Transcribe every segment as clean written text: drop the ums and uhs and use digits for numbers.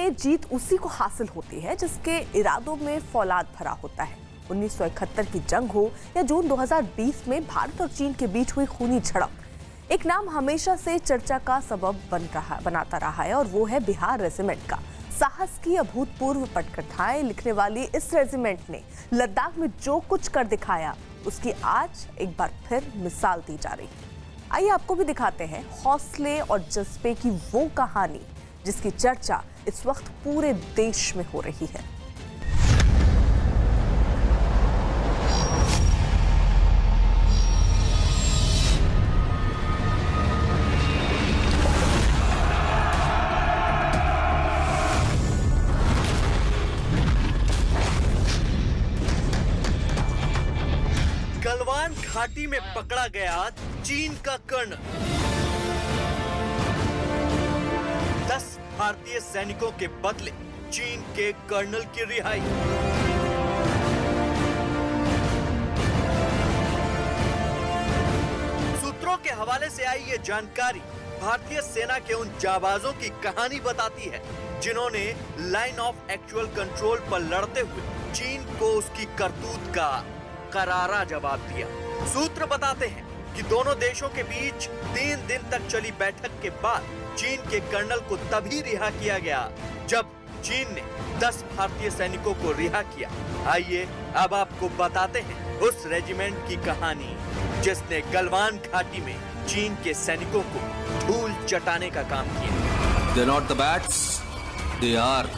में जीत उसी को हासिल होती है जिसके इरादों में फौलाद भरा होता है। 1971 की जंग हो या जून 2020 में भारत और चीन के बीच हुई खूनी झड़प, एक नाम हमेशा से चर्चा का सबब बनाता रहा है और वो है बिहार रेजिमेंट का। साहस की अभूतपूर्व पटकथाएं लिखने वाली इस रेजिमेंट ने लद्दाख में जो कुछ कर दिखाया उसकी आज एक बार फिर मिसाल दी जा रही है। आइए आपको भी दिखाते हैं हौसले और जज्बे की वो कहानी जिसकी चर्चा इस वक्त पूरे देश में हो रही है। गलवान घाटी में पकड़ा गया चीन का कर्नल। 10 भारतीय सैनिकों के बदले चीन के कर्नल की रिहाई। सूत्रों के हवाले से आई ये जानकारी भारतीय सेना के उन जाबाजों की कहानी बताती है जिन्होंने लाइन ऑफ एक्चुअल कंट्रोल पर लड़ते हुए चीन को उसकी करतूत का करारा जवाब दिया। सूत्र बताते हैं कि दोनों देशों के बीच 3 दिन तक चली बैठक के बाद चीन के कर्नल को तभी रिहा किया गया जब चीन ने 10 भारतीय सैनिकों को रिहा किया। आइए अब आपको बताते हैं उस रेजिमेंट की कहानी जिसने गलवान घाटी में चीन के सैनिकों को धूल चटाने का काम किया। They're not the bats, they are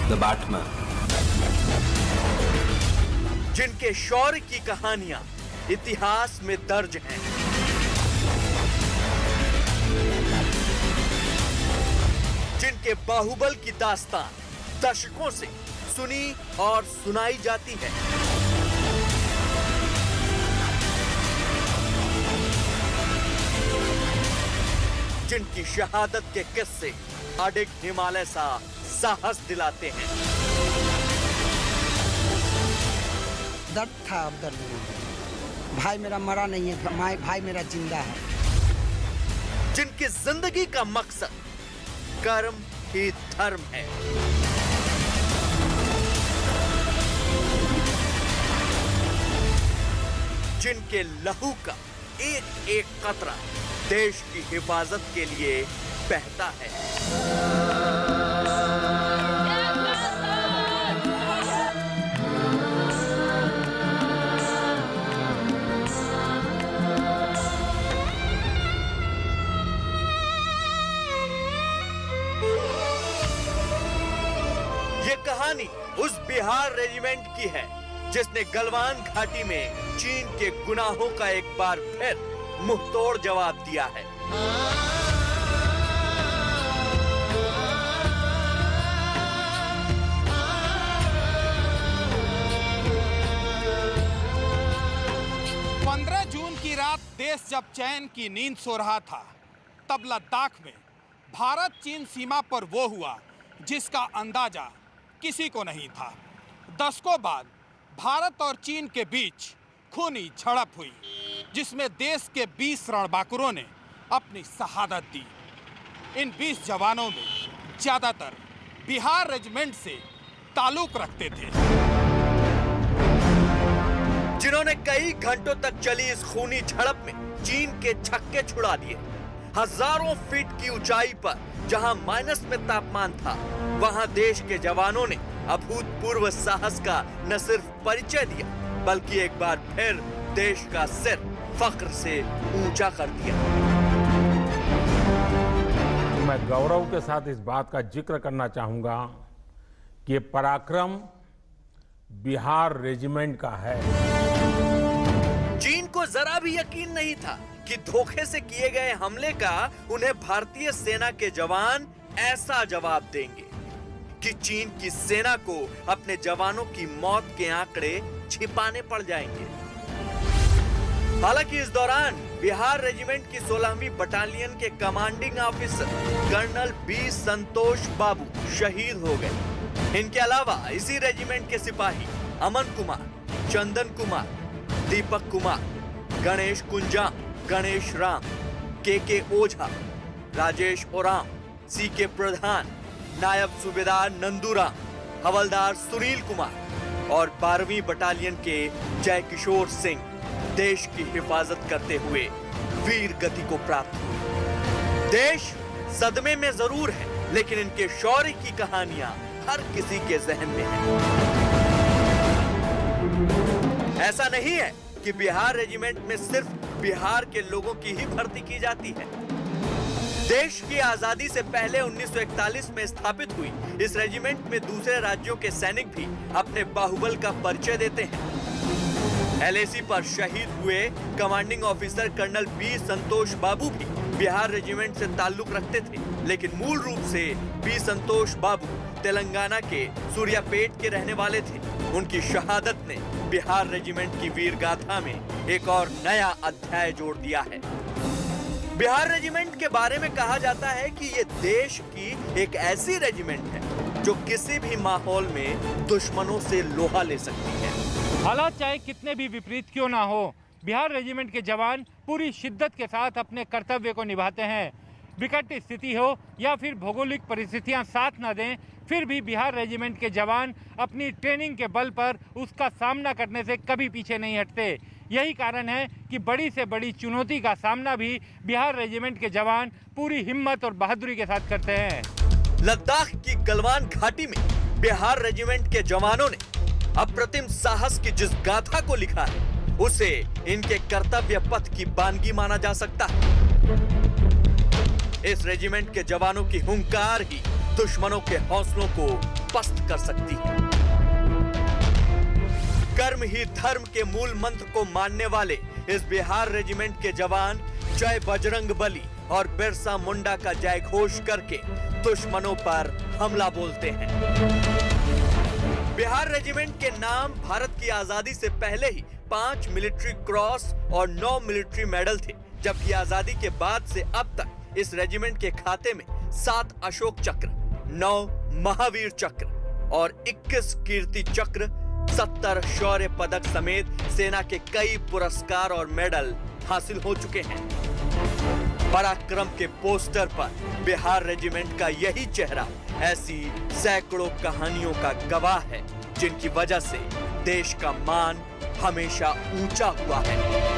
the batman. जिनके शौर्य की कहानियां इतिहास में दर्ज हैं। जिनके बाहुबल की दास्तान दशकों से सुनी और सुनाई जाती है। जिनकी शहादत के किस्से अडिग हिमालय सा साहस दिलाते हैं। दर्द था, अब दर्द नहीं। भाई मेरा मरा नहीं है, भाई मेरा जिंदा है। जिनकी जिंदगी का मकसद कर्म ही धर्म है। जिनके लहू का एक एक कतरा देश की हिफाजत के लिए बहता है। ये कहानी उस बिहार रेजिमेंट की है जिसने गलवान घाटी में चीन के गुनाहों का एक बार फिर मुंहतोड़ जवाब दिया है। जून की रात देश जब चैन की नींद सो रहा था तब लद्दाख में भारत चीन सीमा पर वो हुआ जिसका अंदाजा किसी को नहीं था। दशकों बाद भारत और चीन के बीच खूनी झड़प हुई जिसमें देश के 20 रणबांकुरों ने अपनी शहादत दी। इन 20 जवानों में ज्यादातर बिहार रेजिमेंट से ताल्लुक रखते थे, जिन्होंने कई घंटों तक चली इस खूनी झड़प में चीन के छक्के छुड़ा दिए। हजारों फीट की ऊंचाई पर जहां माइनस में तापमान था, वहां देश के जवानों ने अभूतपूर्व साहस का न सिर्फ परिचय दिया बल्कि एक बार फिर देश का सिर फख्र से ऊंचा कर दिया। मैं गौरव के साथ इस बात का जिक्र करना चाहूंगा कि ये पराक्रम बिहार रेजिमेंट का है। चीन को जरा भी यकीन नहीं था कि धोखे से किए गए हमले का उन्हें भारतीय सेना के जवान ऐसा जवाब देंगे कि चीन की सेना को अपने जवानों की मौत के आंकड़े छिपाने पड़ जाएंगे। हालांकि इस दौरान बिहार रेजिमेंट की 16वीं बटालियन के कमांडिंग ऑफिसर कर्नल बी संतोष बाबू शहीद हो गए। इनके अलावा इसी रेजिमेंट के सिपाही अमन कुमार, चंदन कुमार, दीपक कुमार, गणेश कुंजाम, गणेश राम, के ओझा, राजेश ओराम, सी के प्रधान, नायब सूबेदार नंदूराम, हवलदार सुनील कुमार और 12वीं बटालियन के जय किशोर सिंह देश की हिफाजत करते हुए वीर गति को प्राप्त हुए। देश सदमे में जरूर है, लेकिन इनके शौर्य की कहानियां हर किसी के जहन में है। ऐसा नहीं है कि बिहार रेजिमेंट में सिर्फ बिहार के लोगों की ही भर्ती की जाती है। देश की आजादी से पहले 1941 में स्थापित हुई इस रेजिमेंट में दूसरे राज्यों के सैनिक भी अपने बाहुबल का परिचय देते हैं। LAC पर शहीद हुए कमांडिंग ऑफिसर कर्नल बी संतोष बाबू भी बिहार रेजिमेंट से ताल्लुक रखते थे, लेकिन मूल रूप से बी संतोष बाबू तेलंगाना के सूर्यापेट के रहने वाले थे। उनकी शहादत ने बिहार रेजिमेंट की वीर गाथा में एक और नया अध्याय जोड़ दिया है। बिहार रेजिमेंट के बारे में कहा जाता है कि ये देश की एक ऐसी रेजिमेंट है जो किसी भी माहौल में दुश्मनों से लोहा ले सकती है। हालात चाहे कितने भी विपरीत क्यों ना हो, बिहार रेजिमेंट के जवान पूरी शिद्दत के साथ अपने कर्तव्य को निभाते हैं। विकट स्थिति हो या फिर भौगोलिक परिस्थितियां साथ न दें, फिर भी बिहार रेजिमेंट के जवान अपनी ट्रेनिंग के बल पर उसका सामना करने से कभी पीछे नहीं हटते। यही कारण है कि बड़ी से बड़ी चुनौती का सामना भी बिहार रेजिमेंट के जवान पूरी हिम्मत और बहादुरी के साथ करते हैं। लद्दाख की गलवान घाटी में बिहार रेजिमेंट के जवानों ने अप्रतिम साहस की जिस गाथा को लिखा है, उसे इनके कर्तव्य पथ की बानगी माना जा सकता है। इस रेजिमेंट के जवानों की हुंकार ही दुश्मनों के हौसलों को पस्त कर सकती है। कर्म ही धर्म के मूल मंत्र को मानने वाले इस बिहार रेजिमेंट के जवान जय बजरंग बली और बिरसा मुंडा का जय घोष करके दुश्मनों पर हमला बोलते हैं। बिहार रेजिमेंट के नाम भारत की आजादी से पहले ही 5 मिलिट्री क्रॉस और 9 मिलिट्री मेडल थे, जबकि आजादी के बाद से अब तक इस रेजिमेंट के खाते में 7 अशोक चक्र, 9 महावीर चक्र और 21 कीर्ति चक्र, 70 शौर्य पदक समेत सेना के कई पुरस्कार और मेडल हासिल हो चुके हैं। पराक्रम के पोस्टर पर बिहार रेजिमेंट का यही चेहरा ऐसी सैकड़ों कहानियों का गवाह है, जिनकी वजह से देश का मान हमेशा ऊंचा हुआ है।